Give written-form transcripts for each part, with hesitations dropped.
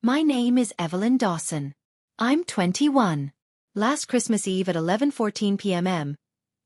My name is Evelyn Dawson. I'm 21. Last Christmas Eve at 11:14 p.m.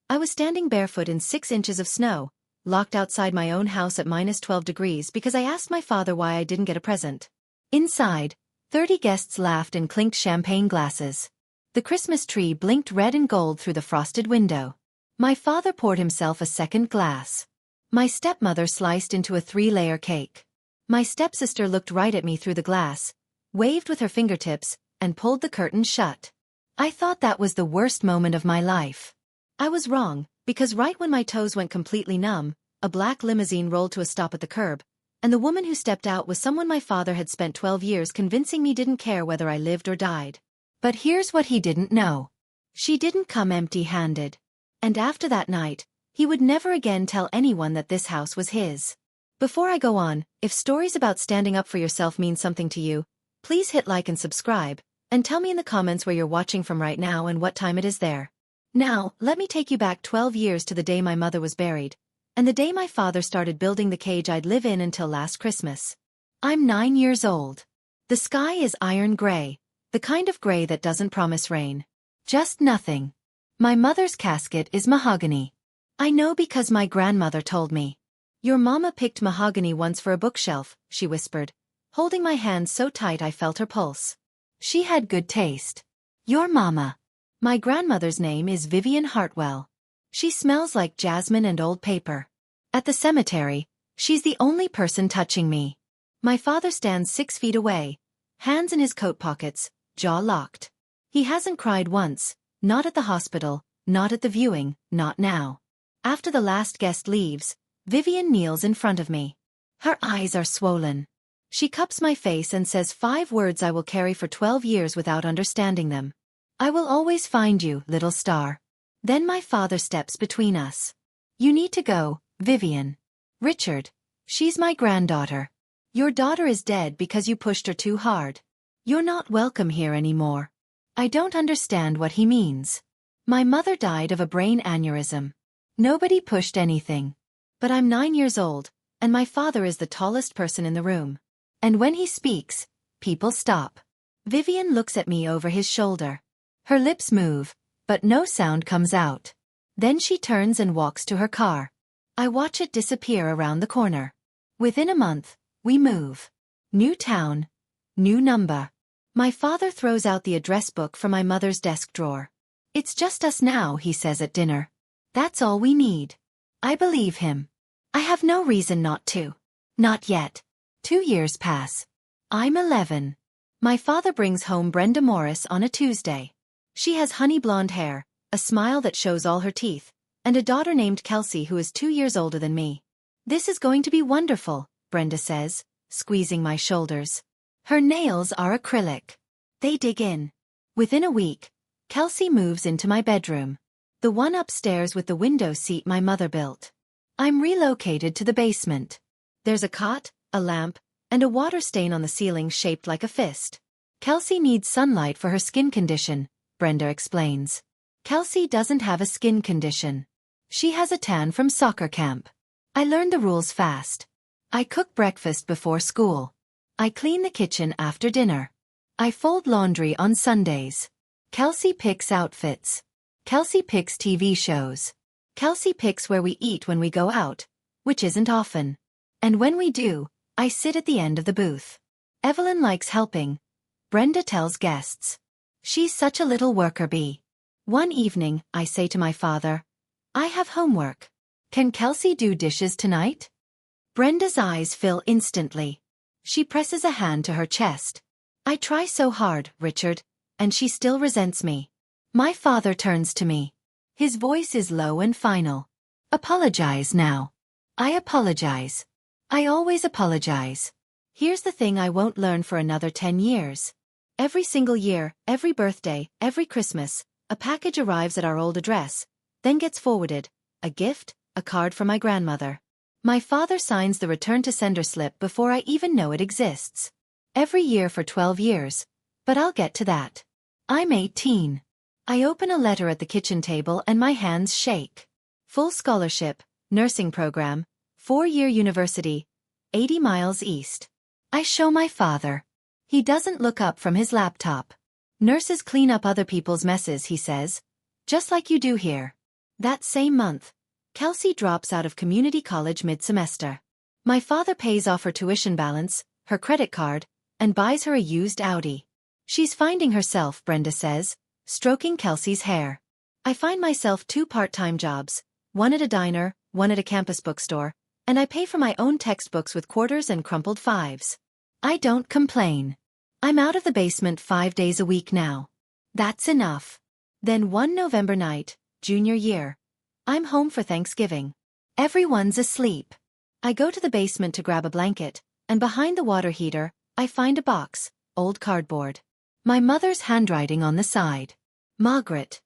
I was standing barefoot in 6 inches of snow, locked outside my own house at -12 degrees because I asked my father why I didn't get a present. Inside, 30 guests laughed and clinked champagne glasses. The Christmas tree blinked red and gold through the frosted window. My father poured himself a second glass. My stepmother sliced into a 3-layer cake. My stepsister looked right at me through the glass, waved with her fingertips, and pulled the curtain shut. I thought that was the worst moment of my life. I was wrong, because right when my toes went completely numb, a black limousine rolled to a stop at the curb, and the woman who stepped out was someone my father had spent 12 years convincing me didn't care whether I lived or died. But here's what he didn't know. She didn't come empty-handed. And after that night, he would never again tell anyone that this house was his. Before I go on, if stories about standing up for yourself mean something to you, please hit like and subscribe, and tell me in the comments where you're watching from right now and what time it is there. Now, let me take you back 12 years to the day my mother was buried, and the day my father started building the cage I'd live in until last Christmas. I'm 9 years old. The sky is iron gray, the kind of gray that doesn't promise rain. Just nothing. My mother's casket is mahogany. I know because my grandmother told me. Your mama picked mahogany once for a bookshelf, she whispered, holding my hand so tight I felt her pulse. She had good taste. Your mama. My grandmother's name is Vivian Hartwell. She smells like jasmine and old paper. At the cemetery, she's the only person touching me. My father stands 6 feet away, hands in his coat pockets, jaw locked. He hasn't cried once, not at the hospital, not at the viewing, not now. After the last guest leaves, Vivian kneels in front of me. Her eyes are swollen. She cups my face and says 5 words I will carry for 12 years without understanding them. I will always find you, little star. Then my father steps between us. You need to go, Vivian. Richard. She's my granddaughter. Your daughter is dead because you pushed her too hard. You're not welcome here anymore. I don't understand what he means. My mother died of a brain aneurysm. Nobody pushed anything. But I'm 9 years old, and my father is the tallest person in the room. And when he speaks, people stop. Vivian looks at me over his shoulder. Her lips move, but no sound comes out. Then she turns and walks to her car. I watch it disappear around the corner. Within a month, we move. New town. New number. My father throws out the address book from my mother's desk drawer. It's just us now, he says at dinner. That's all we need. I believe him. I have no reason not to. Not yet. 2 years pass. I'm 11. My father brings home Brenda Morris on a Tuesday. She has honey blonde hair, a smile that shows all her teeth, and a daughter named Kelsey who is 2 years older than me. This is going to be wonderful, Brenda says, squeezing my shoulders. Her nails are acrylic. They dig in. Within a week, Kelsey moves into my bedroom. The one upstairs with the window seat my mother built. I'm relocated to the basement. There's a cot, a lamp, and a water stain on the ceiling shaped like a fist. Kelsey needs sunlight for her skin condition, Brenda explains. Kelsey doesn't have a skin condition. She has a tan from soccer camp. I learned the rules fast. I cook breakfast before school. I clean the kitchen after dinner. I fold laundry on Sundays. Kelsey picks outfits. Kelsey picks TV shows. Kelsey picks where we eat when we go out, which isn't often. And when we do, I sit at the end of the booth. Evelyn likes helping, Brenda tells guests. She's such a little worker bee. One evening, I say to my father, I have homework. Can Kelsey do dishes tonight? Brenda's eyes fill instantly. She presses a hand to her chest. I try so hard, Richard, and she still resents me. My father turns to me. His voice is low and final. Apologize now. I apologize. I always apologize. Here's the thing I won't learn for another 10 years. Every single year, every birthday, every Christmas, a package arrives at our old address, then gets forwarded, a gift, a card from my grandmother. My father signs the return to sender slip before I even know it exists. Every year for 12 years, but I'll get to that. I'm 18. I open a letter at the kitchen table and my hands shake. Full scholarship, nursing program, 4-year university, 80 miles east. I show my father. He doesn't look up from his laptop. Nurses clean up other people's messes, he says. Just like you do here. That same month, Kelsey drops out of community college mid-semester. My father pays off her tuition balance, her credit card, and buys her a used Audi. She's finding herself, Brenda says, stroking Kelsey's hair. I find myself 2 part-time jobs, one at a diner, one at a campus bookstore, and I pay for my own textbooks with quarters and crumpled 5s. I don't complain. I'm out of the basement 5 days a week now. That's enough. Then one November night, junior year, I'm home for Thanksgiving. Everyone's asleep. I go to the basement to grab a blanket, and behind the water heater, I find a box, old cardboard. My mother's handwriting on the side. Margaret.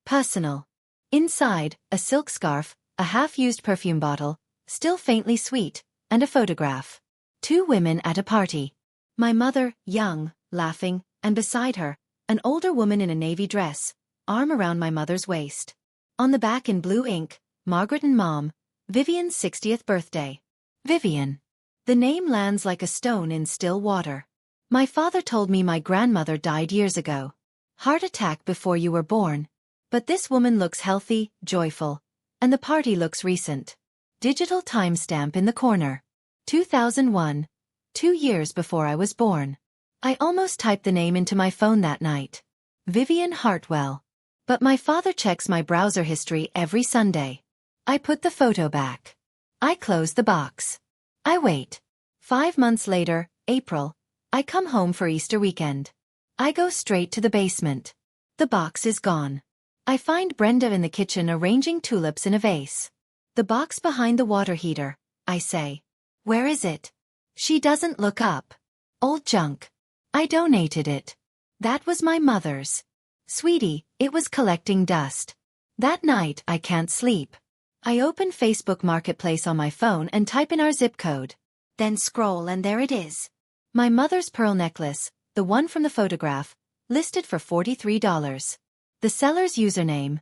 Personal. Inside, a silk scarf, a half-used perfume bottle, still faintly sweet, and a photograph. 2 women at a party. My mother, young, laughing, and beside her, an older woman in a navy dress, arm around my mother's waist. On the back in blue ink, Margaret and Mom, Vivian's 60th birthday. Vivian. The name lands like a stone in still water. My father told me my grandmother died years ago. Heart attack before you were born. But this woman looks healthy, joyful. And the party looks recent. Digital timestamp in the corner. 2001. 2 years before I was born. I almost typed the name into my phone that night. Vivian Hartwell. But my father checks my browser history every Sunday. I put the photo back. I close the box. I wait. 5 months later, April, I come home for Easter weekend. I go straight to the basement. The box is gone. I find Brenda in the kitchen arranging tulips in a vase. The box behind the water heater, I say. Where is it? She doesn't look up. Old junk. I donated it. That was my mother's. Sweetie, it was collecting dust. That night I can't sleep. I open Facebook Marketplace on my phone and type in our zip code. Then scroll and there it is. My mother's pearl necklace, the one from the photograph, listed for $43. The seller's username,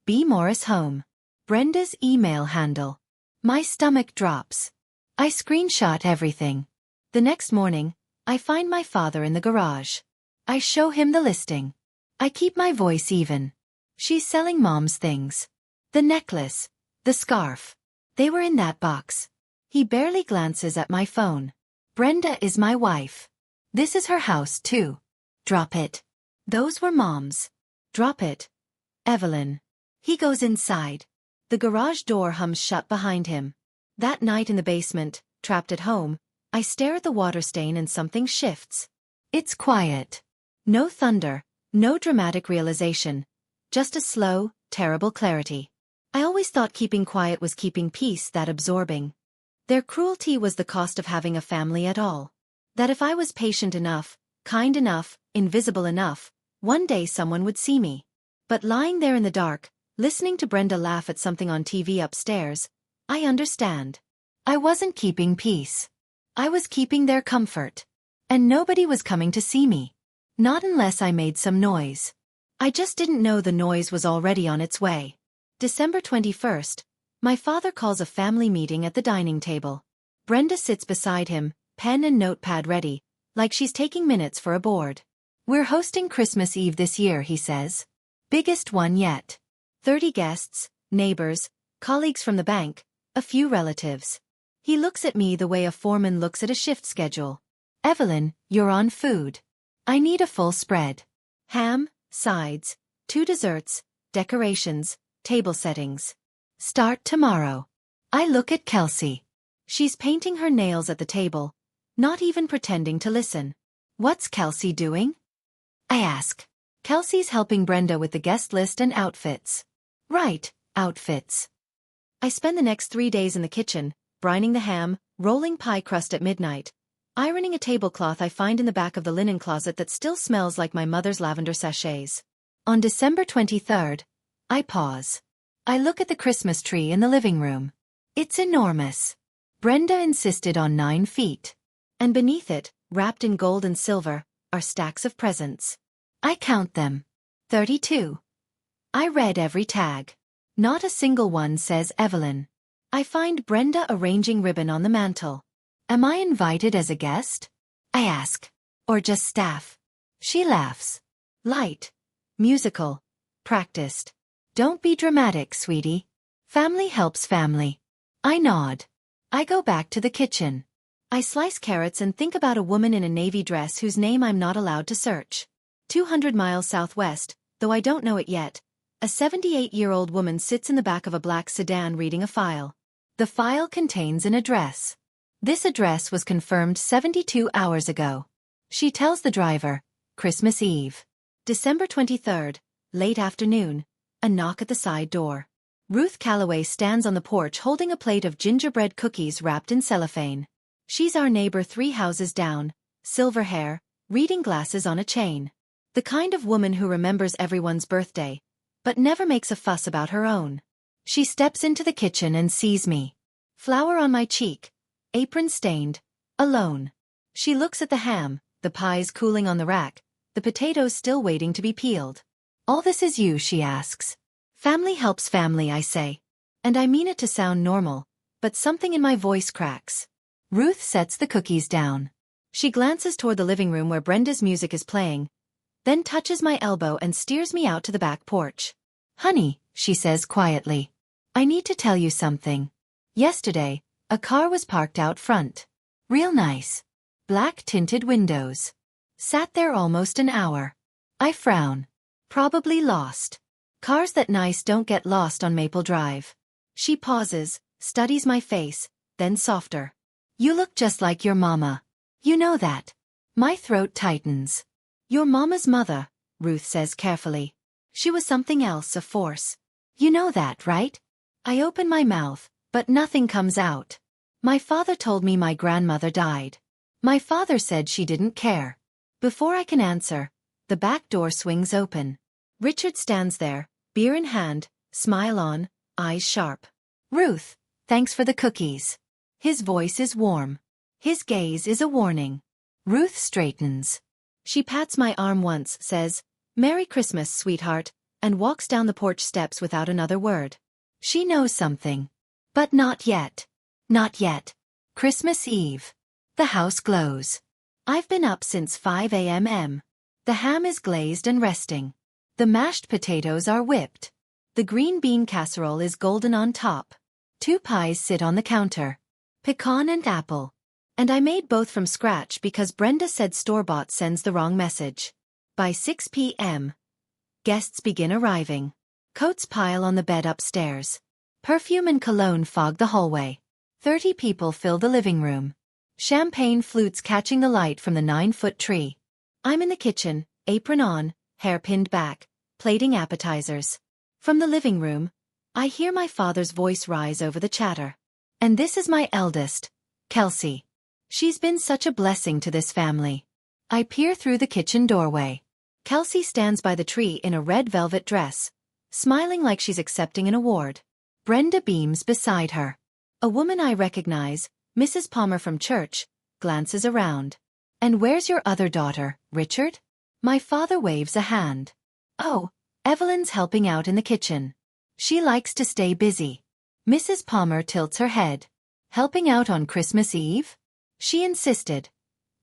B. Morris Home. Brenda's email handle. My stomach drops. I screenshot everything. The next morning, I find my father in the garage. I show him the listing. I keep my voice even. She's selling Mom's things. The necklace, the scarf. They were in that box. He barely glances at my phone. Brenda is my wife. This is her house too. Drop it. Those were Mom's. Drop it. Evelyn. He goes inside. The garage door hums shut behind him. That night in the basement, trapped at home, I stare at the water stain and something shifts. It's quiet. No thunder, no dramatic realization. Just a slow, terrible clarity. I always thought keeping quiet was keeping peace, that absorbing. Their cruelty was the cost of having a family at all. That if I was patient enough, kind enough, invisible enough, one day someone would see me. But lying there in the dark, listening to Brenda laugh at something on TV upstairs, I understand. I wasn't keeping peace. I was keeping their comfort. And nobody was coming to see me. Not unless I made some noise. I just didn't know the noise was already on its way. December 21st, my father calls a family meeting at the dining table. Brenda sits beside him, pen and notepad ready, like she's taking minutes for a board. We're hosting Christmas Eve this year, he says. Biggest one yet. 30 guests, neighbors, colleagues from the bank, a few relatives. He looks at me the way a foreman looks at a shift schedule. Evelyn, you're on food. I need a full spread. Ham, sides, 2 desserts, decorations, table settings. Start tomorrow. I look at Kelsey. She's painting her nails at the table, not even pretending to listen. What's Kelsey doing? I ask. Kelsey's helping Brenda with the guest list and outfits. Right, outfits. I spend the next 3 days in the kitchen, brining the ham, rolling pie crust at midnight, ironing a tablecloth I find in the back of the linen closet that still smells like my mother's lavender sachets. On December 23rd, I pause. I look at the Christmas tree in the living room. It's enormous. Brenda insisted on 9 feet. And beneath it, wrapped in gold and silver, are stacks of presents. I count them. 32. I read every tag. Not a single one says Evelyn. I find Brenda arranging ribbon on the mantel. Am I invited as a guest? I ask. Or just staff? She laughs. Light. Musical. Practiced. Don't be dramatic, sweetie. Family helps family. I nod. I go back to the kitchen. I slice carrots and think about a woman in a navy dress whose name I'm not allowed to search. 200 miles southwest, though I don't know it yet, a 78-year-old woman sits in the back of a black sedan reading a file. The file contains an address. This address was confirmed 72 hours ago. She tells the driver, Christmas Eve. December 23rd, late afternoon, a knock at the side door. Ruth Calloway stands on the porch holding a plate of gingerbread cookies wrapped in cellophane. She's our neighbor 3 houses down, silver hair, reading glasses on a chain. The kind of woman who remembers everyone's birthday, but never makes a fuss about her own. She steps into the kitchen and sees me. Flour on my cheek, apron stained, alone. She looks at the ham, the pies cooling on the rack, the potatoes still waiting to be peeled. All this is you, she asks. Family helps family, I say. And I mean it to sound normal, but something in my voice cracks. Ruth sets the cookies down. She glances toward the living room where Brenda's music is playing, then touches my elbow and steers me out to the back porch. Honey, she says quietly. I need to tell you something. Yesterday, a car was parked out front. Real nice. Black tinted windows. Sat there almost an hour. I frown. Probably lost. Cars that nice don't get lost on Maple Drive. She pauses, studies my face, then softer. You look just like your mama. You know that. My throat tightens. Your mama's mother, Ruth says carefully. She was something else, a force. You know that, right? I open my mouth, but nothing comes out. My father told me my grandmother died. My father said she didn't care. Before I can answer, the back door swings open. Richard stands there, beer in hand, smile on, eyes sharp. Ruth, thanks for the cookies. His voice is warm. His gaze is a warning. Ruth straightens. She pats my arm once, says, Merry Christmas, sweetheart, and walks down the porch steps without another word. She knows something. But not yet. Not yet. Christmas Eve. The house glows. I've been up since 5 a.m. The ham is glazed and resting. The mashed potatoes are whipped. The green bean casserole is golden on top. 2 pies sit on the counter. Pecan and apple. And I made both from scratch because Brenda said store-bought sends the wrong message. By 6 p.m., guests begin arriving. Coats pile on the bed upstairs. Perfume and cologne fog the hallway. 30 people fill the living room. Champagne flutes catching the light from the 9-foot tree. I'm in the kitchen, apron on, hair pinned back, plating appetizers. From the living room, I hear my father's voice rise over the chatter. And this is my eldest, Kelsey. She's been such a blessing to this family. I peer through the kitchen doorway. Kelsey stands by the tree in a red velvet dress, smiling like she's accepting an award. Brenda beams beside her. A woman I recognize, Mrs. Palmer from church, glances around. And where's your other daughter, Richard? My father waves a hand. Oh, Evelyn's helping out in the kitchen. She likes to stay busy. Mrs. Palmer tilts her head. Helping out on Christmas Eve? She insisted.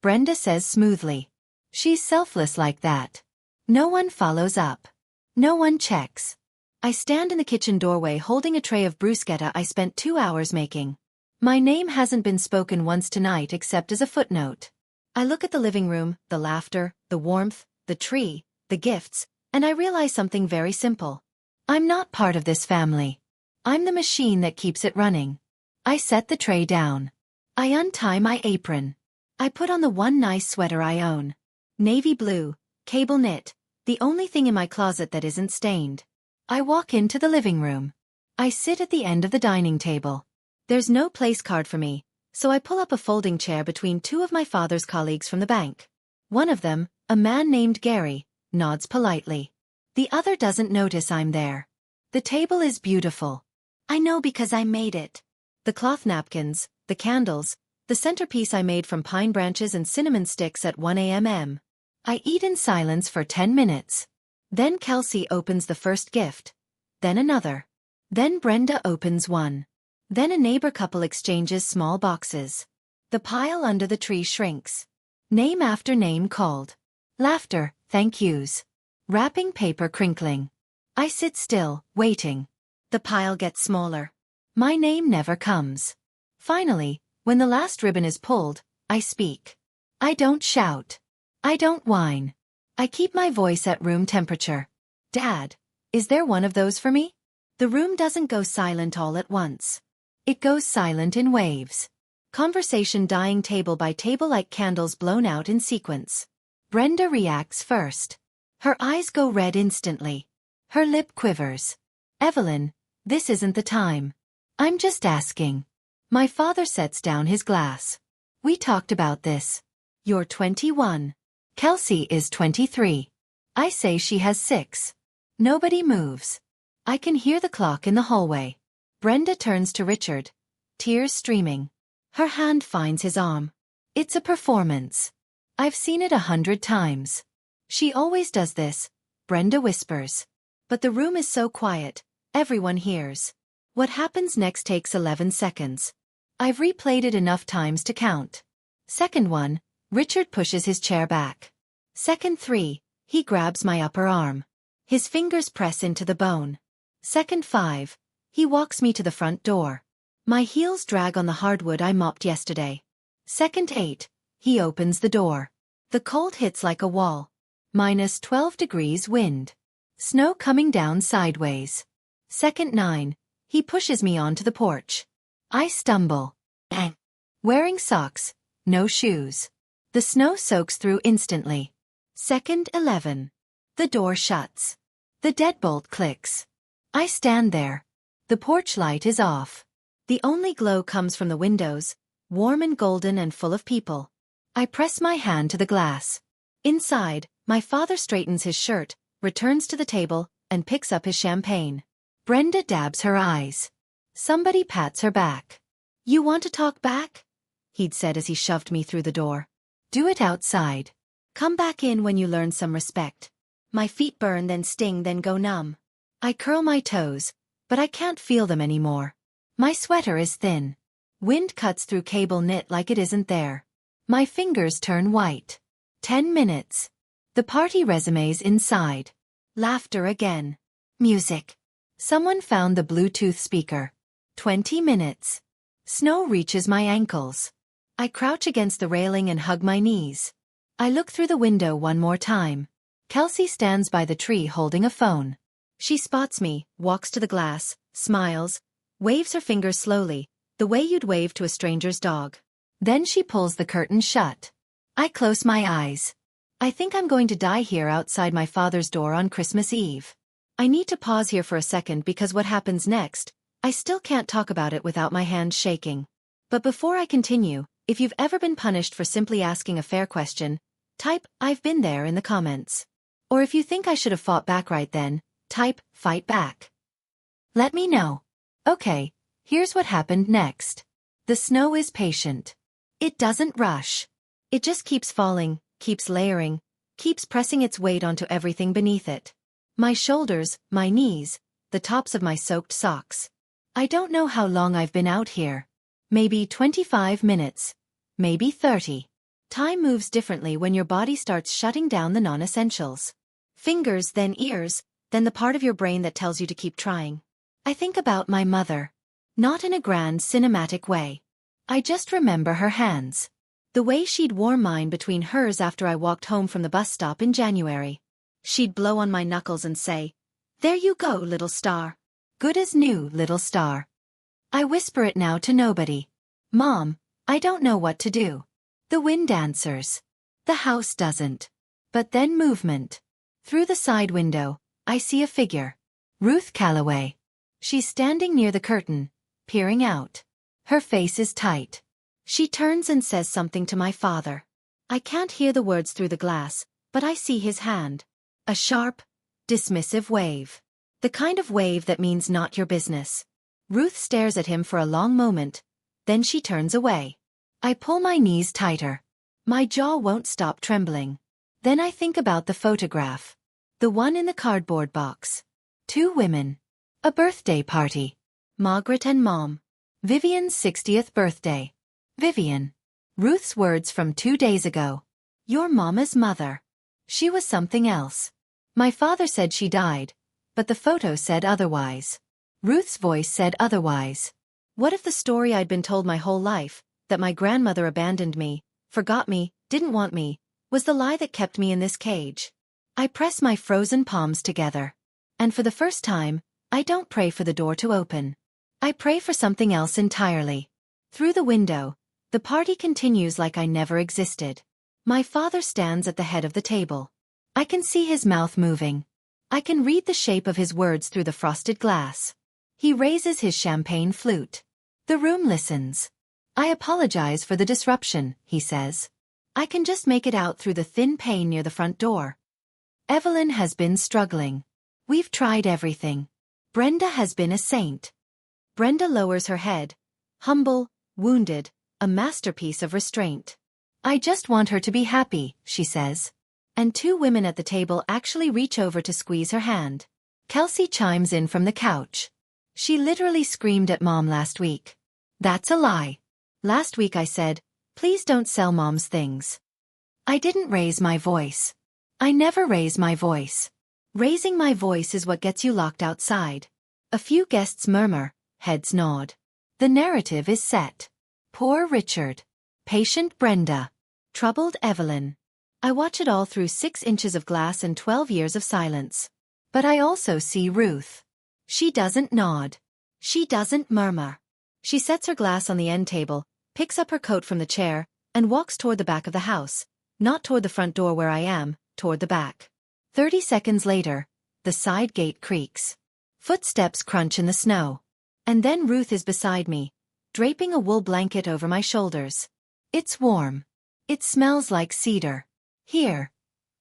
Brenda says smoothly. She's selfless like that. No one follows up. No one checks. I stand in the kitchen doorway holding a tray of bruschetta I spent 2 hours making. My name hasn't been spoken once tonight except as a footnote. I look at the living room, the laughter, the warmth, the tree, the gifts, and I realize something very simple. I'm not part of this family. I'm the machine that keeps it running. I set the tray down. I untie my apron. I put on the one nice sweater I own. Navy blue, cable knit, the only thing in my closet that isn't stained. I walk into the living room. I sit at the end of the dining table. There's no place card for me, so I pull up a folding chair between 2 of my father's colleagues from the bank. One of them, a man named Gary, nods politely. The other doesn't notice I'm there. The table is beautiful. I know because I made it. The cloth napkins, the candles, the centerpiece I made from pine branches and cinnamon sticks at 1 a.m. I eat in silence for 10 minutes. Then Kelsey opens the first gift. Then another. Then Brenda opens one. Then a neighbor couple exchanges small boxes. The pile under the tree shrinks. Name after name called. Laughter, thank yous. Wrapping paper crinkling. I sit still, waiting. The pile gets smaller. My name never comes. Finally, when the last ribbon is pulled, I speak. I don't shout. I don't whine. I keep my voice at room temperature. Dad, is there one of those for me? The room doesn't go silent all at once. It goes silent in waves. Conversation dying table by table like candles blown out in sequence. Brenda reacts first. Her eyes go red instantly. Her lip quivers. Evelyn, this isn't the time. I'm just asking. My father sets down his glass. We talked about this. You're 21. Kelsey is 23. I say she has 6. Nobody moves. I can hear the clock in the hallway. Brenda turns to Richard, tears streaming. Her hand finds his arm. It's a performance. I've seen it 100 times. She always does this, Brenda whispers. But the room is so quiet, everyone hears. What happens next takes 11 seconds. I've replayed it enough times to count. Second 1, Richard pushes his chair back. Second 3, he grabs my upper arm. His fingers press into the bone. Second 5, he walks me to the front door. My heels drag on the hardwood I mopped yesterday. Second 8, he opens the door. The cold hits like a wall. -12 degrees wind. Snow coming down sideways. Second 9, he pushes me onto the porch. I stumble. Wearing socks, no shoes. The snow soaks through instantly. Second 11. The door shuts. The deadbolt clicks. I stand there. The porch light is off. The only glow comes from the windows, warm and golden and full of people. I press my hand to the glass. Inside, my father straightens his shirt, returns to the table, and picks up his champagne. Brenda dabs her eyes. Somebody pats her back. You want to talk back? He'd said as he shoved me through the door. Do it outside. Come back in when you learn some respect. My feet burn then sting then go numb. I curl my toes, but I can't feel them anymore. My sweater is thin. Wind cuts through cable knit like it isn't there. My fingers turn white. 10 minutes. The party resumes inside. Laughter again. Music. Someone found the Bluetooth speaker. 20 minutes. Snow reaches my ankles. I crouch against the railing and hug my knees. I look through the window one more time. Kelsey stands by the tree holding a phone. She spots me, walks to the glass, smiles, waves her fingers slowly, the way you'd wave to a stranger's dog. Then she pulls the curtain shut. I close my eyes. I think I'm going to die here outside my father's door on Christmas Eve. I need to pause here for a second because what happens next, I still can't talk about it without my hands shaking. But before I continue, if you've ever been punished for simply asking a fair question, type, I've been there in the comments. Or if you think I should have fought back right then, type, fight back. Let me know. Okay, here's what happened next. The snow is patient. It doesn't rush. It just keeps falling, keeps layering, keeps pressing its weight onto everything beneath it. My shoulders, my knees, the tops of my soaked socks. I don't know how long I've been out here. Maybe 25 minutes. Maybe 30. Time moves differently when your body starts shutting down the non-essentials. Fingers, then ears, then the part of your brain that tells you to keep trying. I think about my mother. Not in a grand cinematic way. I just remember her hands. The way she'd warm mine between hers after I walked home from the bus stop in January. She'd blow on my knuckles and say, "There you go, little star. Good as new, little star." I whisper it now to nobody. Mom, I don't know what to do. The wind answers. The house doesn't. But then movement. Through the side window, I see a figure. Ruth Calloway. She's standing near the curtain, peering out. Her face is tight. She turns and says something to my father. I can't hear the words through the glass, but I see his hand. A sharp, dismissive wave. The kind of wave that means not your business. Ruth stares at him for a long moment, then she turns away. I pull my knees tighter. My jaw won't stop trembling. Then I think about the photograph. The one in the cardboard box. 2 women. A birthday party. Margaret and Mom. Vivian's 60th birthday. Vivian. Ruth's words from 2 days ago. Your mama's mother. She was something else. My father said she died, but the photo said otherwise. Ruth's voice said otherwise. What if the story I'd been told my whole life, that my grandmother abandoned me, forgot me, didn't want me, was the lie that kept me in this cage? I press my frozen palms together. And for the first time, I don't pray for the door to open. I pray for something else entirely. Through the window, the party continues like I never existed. My father stands at the head of the table. I can see his mouth moving. I can read the shape of his words through the frosted glass. He raises his champagne flute. The room listens. I apologize for the disruption, he says. I can just make it out through the thin pane near the front door. Evelyn has been struggling. We've tried everything. Brenda has been a saint. Brenda lowers her head, humble, wounded, a masterpiece of restraint. I just want her to be happy, she says. And two women at the table actually reach over to squeeze her hand. Kelsey chimes in from the couch. She literally screamed at Mom last week. That's a lie. Last week I said, please don't sell Mom's things. I didn't raise my voice. I never raise my voice. Raising my voice is what gets you locked outside. A few guests murmur, heads nod. The narrative is set. Poor Richard. Patient Brenda. Troubled Evelyn. I watch it all through 6 inches of glass and 12 years of silence. But I also see Ruth. She doesn't nod. She doesn't murmur. She sets her glass on the end table, picks up her coat from the chair, and walks toward the back of the house, not toward the front door where I am, toward the back. 30 seconds later, the side gate creaks. Footsteps crunch in the snow. And then Ruth is beside me, draping a wool blanket over my shoulders. It's warm. It smells like cedar. Here,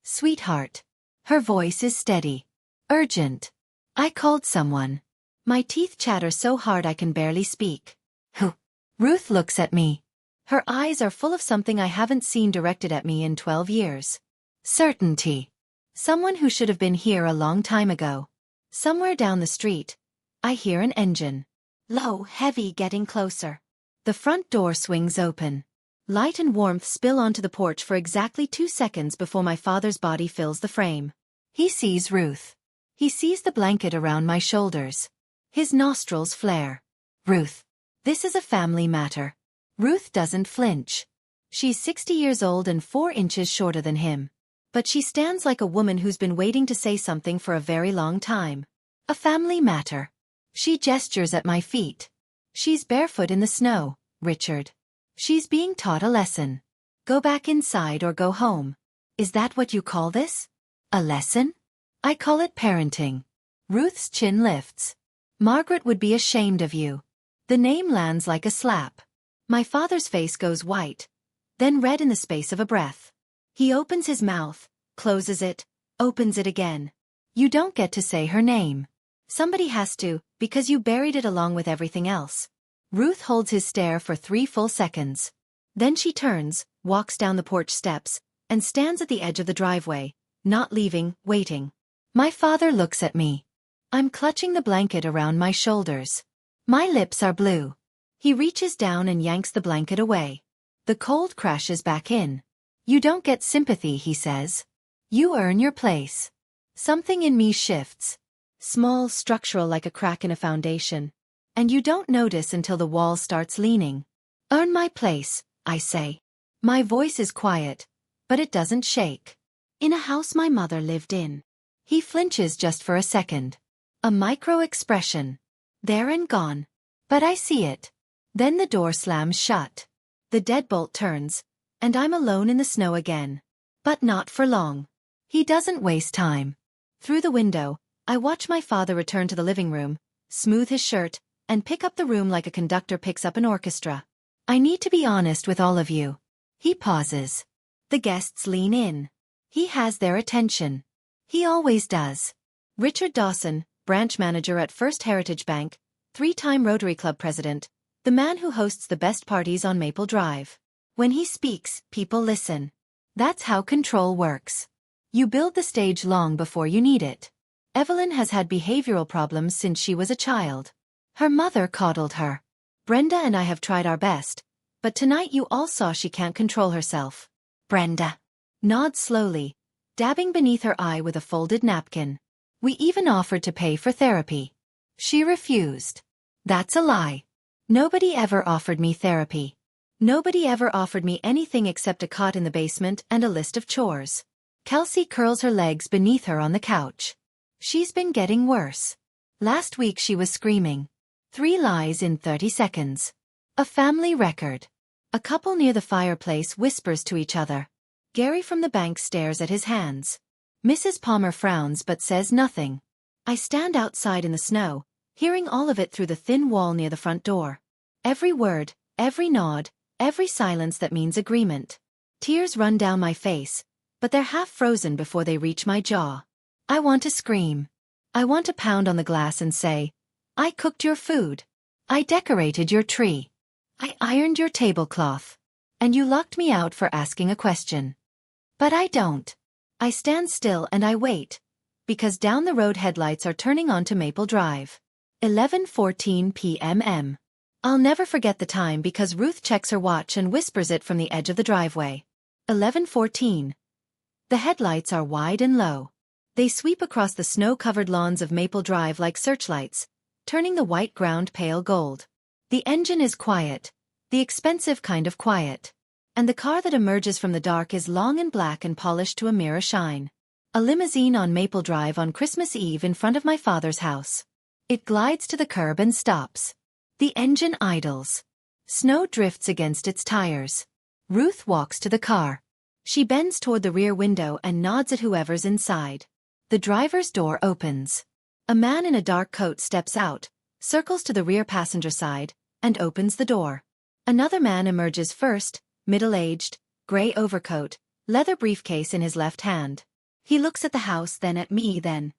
sweetheart. Her voice is steady. Urgent. I called someone. My teeth chatter so hard I can barely speak. Who? Ruth looks at me. Her eyes are full of something I haven't seen directed at me in 12 years. Certainty. Someone who should have been here a long time ago. Somewhere down the street, I hear an engine. Low, heavy, getting closer. The front door swings open. Light and warmth spill onto the porch for exactly 2 seconds before my father's body fills the frame. He sees Ruth. He sees the blanket around my shoulders. His nostrils flare. Ruth. This is a family matter. Ruth doesn't flinch. She's 60 years old and 4 inches shorter than him. But she stands like a woman who's been waiting to say something for a very long time. A family matter. She gestures at my feet. She's barefoot in the snow, Richard. She's being taught a lesson. Go back inside or go home. Is that what you call this? A lesson? I call it parenting. Ruth's chin lifts. Margaret would be ashamed of you. The name lands like a slap. My father's face goes white, then red in the space of a breath. He opens his mouth, closes it, opens it again. You don't get to say her name. Somebody has to, because you buried it along with everything else. Ruth holds his stare for 3 full seconds. Then she turns, walks down the porch steps, and stands at the edge of the driveway, not leaving, waiting. My father looks at me. I'm clutching the blanket around my shoulders. My lips are blue. He reaches down and yanks the blanket away. The cold crashes back in. You don't get sympathy, he says. You earn your place. Something in me shifts. Small, structural, like a crack in a foundation. And you don't notice until the wall starts leaning. Earn my place, I say. My voice is quiet, but it doesn't shake. In a house my mother lived in. He flinches just for a second. A micro-expression. There and gone. But I see it. Then the door slams shut. The deadbolt turns, and I'm alone in the snow again. But not for long. He doesn't waste time. Through the window, I watch my father return to the living room, smooth his shirt, and pick up the room like a conductor picks up an orchestra. I need to be honest with all of you. He pauses. The guests lean in. He has their attention. He always does. Richard Dawson, branch manager at First Heritage Bank, 3-time Rotary Club president, the man who hosts the best parties on Maple Drive. When he speaks, people listen. That's how control works. You build the stage long before you need it. Evelyn has had behavioral problems since she was a child. Her mother coddled her. Brenda and I have tried our best, but tonight you all saw she can't control herself. Brenda. nods slowly, dabbing beneath her eye with a folded napkin. We even offered to pay for therapy. She refused. That's a lie. Nobody ever offered me therapy. Nobody ever offered me anything except a cot in the basement and a list of chores. Kelsey curls her legs beneath her on the couch. She's been getting worse. Last week she was screaming. 3 lies in 30 seconds. A family record. A couple near the fireplace whispers to each other. Gary from the bank stares at his hands. Mrs. Palmer frowns but says nothing. I stand outside in the snow, hearing all of it through the thin wall near the front door. Every word, every nod, every silence that means agreement. Tears run down my face, but they're half frozen before they reach my jaw. I want to scream. I want to pound on the glass and say, I cooked your food. I decorated your tree. I ironed your tablecloth. And you locked me out for asking a question. But I don't. I stand still and I wait, because down the road headlights are turning onto Maple Drive. 11:14 p.m. I'll never forget the time because Ruth checks her watch and whispers it from the edge of the driveway. 11:14. The headlights are wide and low. They sweep across the snow-covered lawns of Maple Drive like searchlights, turning the white ground pale gold. The engine is quiet, the expensive kind of quiet. And the car that emerges from the dark is long and black and polished to a mirror shine. A limousine on Maple Drive on Christmas Eve in front of my father's house. It glides to the curb and stops. The engine idles. Snow drifts against its tires. Ruth walks to the car. She bends toward the rear window and nods at whoever's inside. The driver's door opens. A man in a dark coat steps out, circles to the rear passenger side, and opens the door. Another man emerges first, middle-aged, gray overcoat, leather briefcase in his left hand. He looks at the house, then at me, then